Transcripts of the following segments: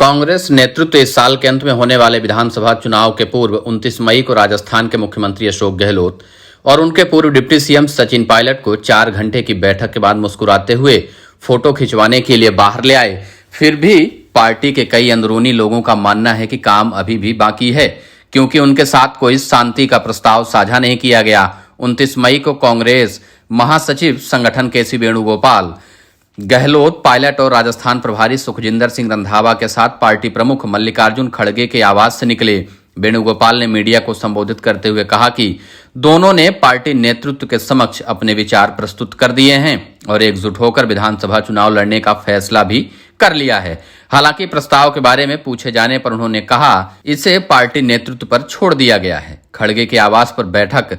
कांग्रेस नेतृत्व इस साल के अंत में होने वाले विधानसभा चुनाव के पूर्व 29 मई को राजस्थान के मुख्यमंत्री अशोक गहलोत और उनके पूर्व डिप्टी सीएम सचिन पायलट को 4 घंटे की बैठक के बाद मुस्कुराते हुए फोटो खिंचवाने के लिए बाहर ले आए। फिर भी पार्टी के कई अंदरूनी लोगों का मानना है कि काम अभी भी बाकी है, क्योंकि उनके साथ कोई शांति का प्रस्ताव साझा नहीं किया गया। 29 मई को कांग्रेस महासचिव संगठन केसी वेणुगोपाल, गहलोत, पायलट और राजस्थान प्रभारी सुखजिंदर सिंह रंधावा के साथ पार्टी प्रमुख मल्लिकार्जुन खड़गे के आवास से निकले। वेणुगोपाल ने मीडिया को संबोधित करते हुए कहा कि दोनों ने पार्टी नेतृत्व के समक्ष अपने विचार प्रस्तुत कर दिए हैं और एकजुट होकर विधानसभा चुनाव लड़ने का फैसला भी कर लिया है। हालांकि प्रस्ताव के बारे में पूछे जाने पर उन्होंने कहा इसे पार्टी नेतृत्व पर छोड़ दिया गया है। खड़गे के आवास पर बैठक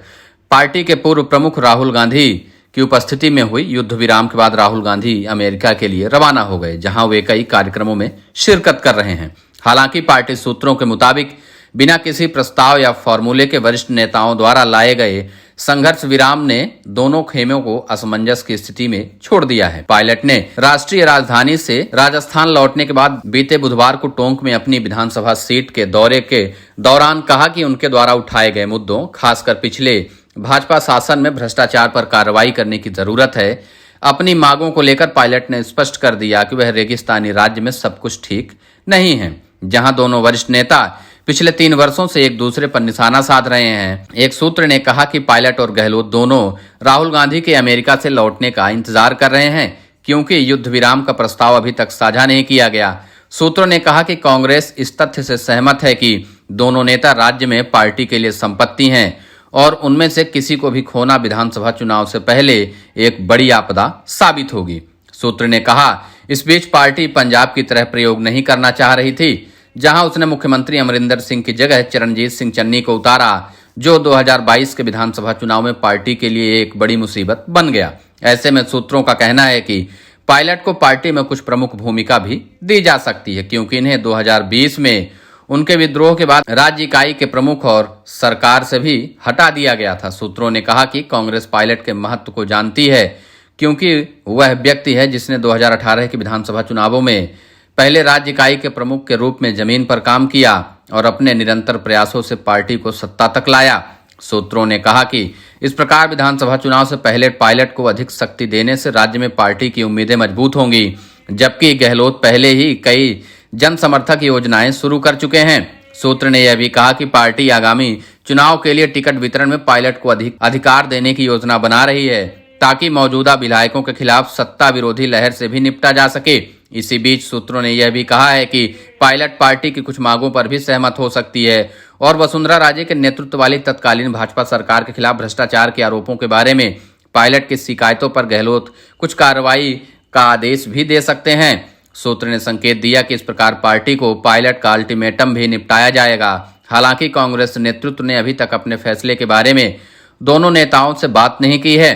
पार्टी के पूर्व प्रमुख राहुल गांधी की उपस्थिति में हुई। युद्ध विराम के बाद राहुल गांधी अमेरिका के लिए रवाना हो गए, जहां वे कई कार्यक्रमों में शिरकत कर रहे हैं। हालांकि पार्टी सूत्रों के मुताबिक बिना किसी प्रस्ताव या फॉर्मूले के वरिष्ठ नेताओं द्वारा लाए गए संघर्ष विराम ने दोनों खेमों को असमंजस की स्थिति में छोड़ दिया है। पायलट ने राष्ट्रीय राजधानी से राजस्थान लौटने के बाद बीते बुधवार को टोंक में अपनी विधानसभा सीट के दौरे के दौरान कहा कि उनके द्वारा उठाए गए मुद्दों, खासकर पिछले भाजपा शासन में भ्रष्टाचार पर कार्रवाई करने की जरूरत है। अपनी मांगों को लेकर पायलट ने स्पष्ट कर दिया कि वह रेगिस्तानी राज्य में सब कुछ ठीक नहीं है, जहां दोनों वरिष्ठ नेता पिछले 3 वर्षों से एक दूसरे पर निशाना साध रहे हैं। एक सूत्र ने कहा कि पायलट और गहलोत दोनों राहुल गांधी के अमेरिका से लौटने का इंतजार कर रहे हैं, क्योंकि युद्ध विराम का प्रस्ताव अभी तक साझा नहीं किया गया। सूत्रों ने कहा कि कांग्रेस इस तथ्य से सहमत है कि दोनों नेता राज्य में पार्टी के लिए संपत्ति हैं और उनमें से किसी को भी खोना विधानसभा चुनाव से पहले एक बड़ी आपदा साबित होगी। सूत्र ने कहा इस बीच पार्टी पंजाब की तरह प्रयोग नहीं करना चाह रही थी, जहां उसने मुख्यमंत्री अमरिंदर सिंह की जगह चरणजीत सिंह चन्नी को उतारा, जो 2022 के विधानसभा चुनाव में पार्टी के लिए एक बड़ी मुसीबत बन गया। ऐसे में सूत्रों का कहना है कि पायलट को पार्टी में कुछ प्रमुख भूमिका भी दी जा सकती है, क्योंकि इन्हें 2020 में उनके विद्रोह के बाद राज्य इकाई के प्रमुख और सरकार से भी हटा दिया गया था। सूत्रों ने कहा कि कांग्रेस पायलट के महत्व को जानती है, क्योंकि वह व्यक्ति है जिसने 2018 के विधानसभा चुनावों में पहले राज्य इकाई के प्रमुख के रूप में जमीन पर काम किया और अपने निरंतर प्रयासों से पार्टी को सत्ता तक लाया। सूत्रों ने कहा कि इस प्रकार विधानसभा चुनाव से पहले पायलट को अधिक शक्ति देने से राज्य में पार्टी की उम्मीदें मजबूत होंगी, जबकि गहलोत पहले ही कई जन समर्थक योजनाएं शुरू कर चुके हैं। सूत्र ने यह भी कहा कि पार्टी आगामी चुनाव के लिए टिकट वितरण में पायलट को अधिकार देने की योजना बना रही है, ताकि मौजूदा विधायकों के खिलाफ सत्ता विरोधी लहर से भी निपटा जा सके। इसी बीच सूत्रों ने यह भी कहा है कि पायलट पार्टी की कुछ मांगों पर भी सहमत हो सकती है और वसुंधरा राजे के नेतृत्व वाली तत्कालीन भाजपा सरकार के खिलाफ भ्रष्टाचार के आरोपों के बारे में पायलट की शिकायतों पर गहलोत कुछ कार्रवाई का आदेश भी दे सकते हैं। सूत्र ने संकेत दिया कि इस प्रकार पार्टी को पायलट का अल्टीमेटम भी निपटाया जाएगा। हालांकि कांग्रेस नेतृत्व ने अभी तक अपने फैसले के बारे में दोनों नेताओं से बात नहीं की है।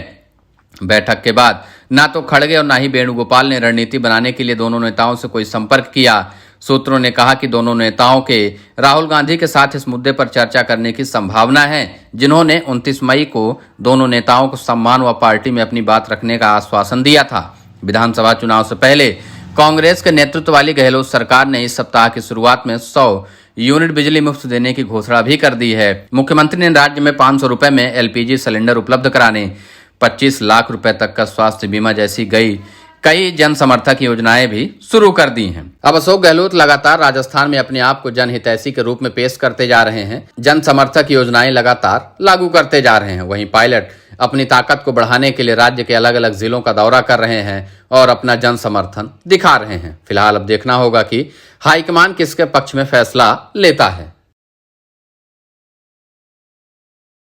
बैठक के बाद ना तो खड़गे और ना ही वेणुगोपाल ने रणनीति बनाने के लिए दोनों नेताओं से कोई संपर्क किया। सूत्रों ने कहा कि दोनों नेताओं के राहुल गांधी के साथ इस मुद्दे पर चर्चा करने की संभावना है, जिन्होंने 29 मई को दोनों नेताओं को सम्मान व पार्टी में अपनी बात रखने का आश्वासन दिया था। विधानसभा चुनाव से पहले कांग्रेस के नेतृत्व वाली गहलोत सरकार ने इस सप्ताह की शुरुआत में 100 यूनिट बिजली मुफ्त देने की घोषणा भी कर दी है। मुख्यमंत्री ने राज्य में 500 रुपए में एलपीजी सिलेंडर उपलब्ध कराने, 25 लाख रुपए तक का स्वास्थ्य बीमा जैसी कई जन समर्थक योजनाएं भी शुरू कर दी हैं। अब अशोक गहलोत लगातार राजस्थान में अपने आप को जनहितैषी के रूप में पेश करते जा रहे हैं। जन समर्थक योजनाएं लगातार लागू करते जा रहे हैं। वहीं पायलट अपनी ताकत को बढ़ाने के लिए राज्य के अलग अलग जिलों का दौरा कर रहे हैं और अपना जन समर्थन दिखा रहे हैं। फिलहाल अब देखना होगा कि हाईकमान किसके पक्ष में फैसला लेता है।